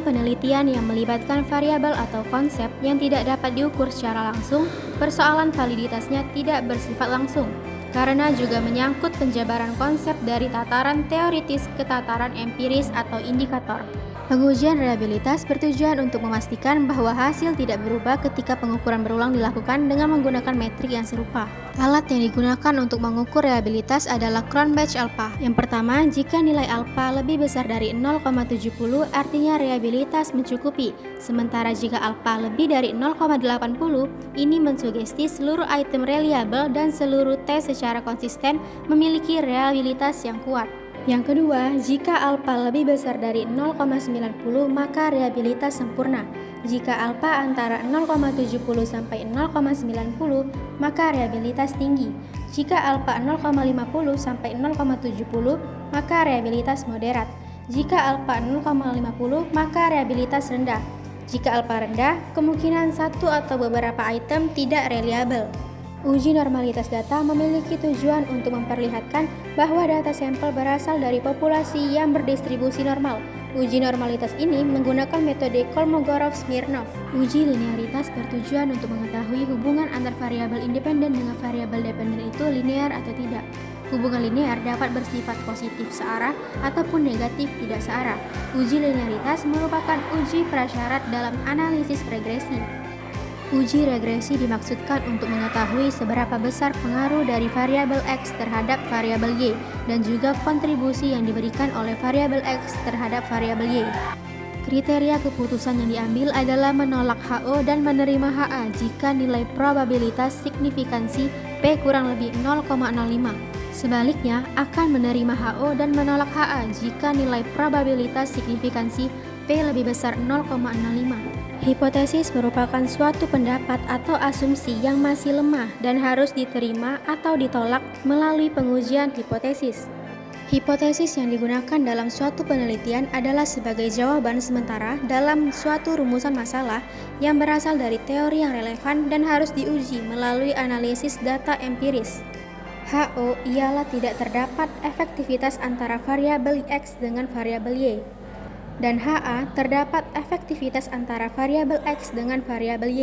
Penelitian yang melibatkan variabel atau konsep yang tidak dapat diukur secara langsung, persoalan validitasnya tidak bersifat langsung, karena juga menyangkut penjabaran konsep dari tataran teoritis ke tataran empiris atau indikator. Pengujian reliabilitas bertujuan untuk memastikan bahwa hasil tidak berubah ketika pengukuran berulang dilakukan dengan menggunakan metrik yang serupa. Alat yang digunakan untuk mengukur reliabilitas adalah Cronbach alpha. Yang pertama, jika nilai alpha lebih besar dari 0,70 artinya reliabilitas mencukupi, sementara jika alpha lebih dari 0,80 ini mensugesti seluruh item reliable dan seluruh tes secara konsisten memiliki reliabilitas yang kuat. Yang kedua, jika alpha lebih besar dari 0,90 maka reliabilitas sempurna. Jika alpha antara 0,70 sampai 0,90 maka reliabilitas tinggi. Jika alpha 0,50 sampai 0,70 maka reliabilitas moderat. Jika alpha 0,50 maka reliabilitas rendah. Jika alpha rendah, kemungkinan satu atau beberapa item tidak reliable. Uji normalitas data memiliki tujuan untuk memperlihatkan bahwa data sampel berasal dari populasi yang berdistribusi normal. Uji normalitas ini menggunakan metode Kolmogorov-Smirnov. Uji linearitas bertujuan untuk mengetahui hubungan antar variabel independen dengan variabel dependen itu linear atau tidak. Hubungan linear dapat bersifat positif searah ataupun negatif tidak searah. Uji linearitas merupakan uji prasyarat dalam analisis regresi. Uji regresi dimaksudkan untuk mengetahui seberapa besar pengaruh dari variabel X terhadap variabel Y dan juga kontribusi yang diberikan oleh variabel X terhadap variabel Y. Kriteria keputusan yang diambil adalah menolak HO dan menerima HA jika nilai probabilitas signifikansi P kurang lebih 0,05. Sebaliknya, akan menerima HO dan menolak HA jika nilai probabilitas signifikansi P lebih besar 0,05. Hipotesis merupakan suatu pendapat atau asumsi yang masih lemah dan harus diterima atau ditolak melalui pengujian hipotesis. Hipotesis yang digunakan dalam suatu penelitian adalah sebagai jawaban sementara dalam suatu rumusan masalah yang berasal dari teori yang relevan dan harus diuji melalui analisis data empiris. HO ialah tidak terdapat efektivitas antara variabel X dengan variabel Y. Dan HA terdapat efektivitas antara variabel X dengan variabel Y.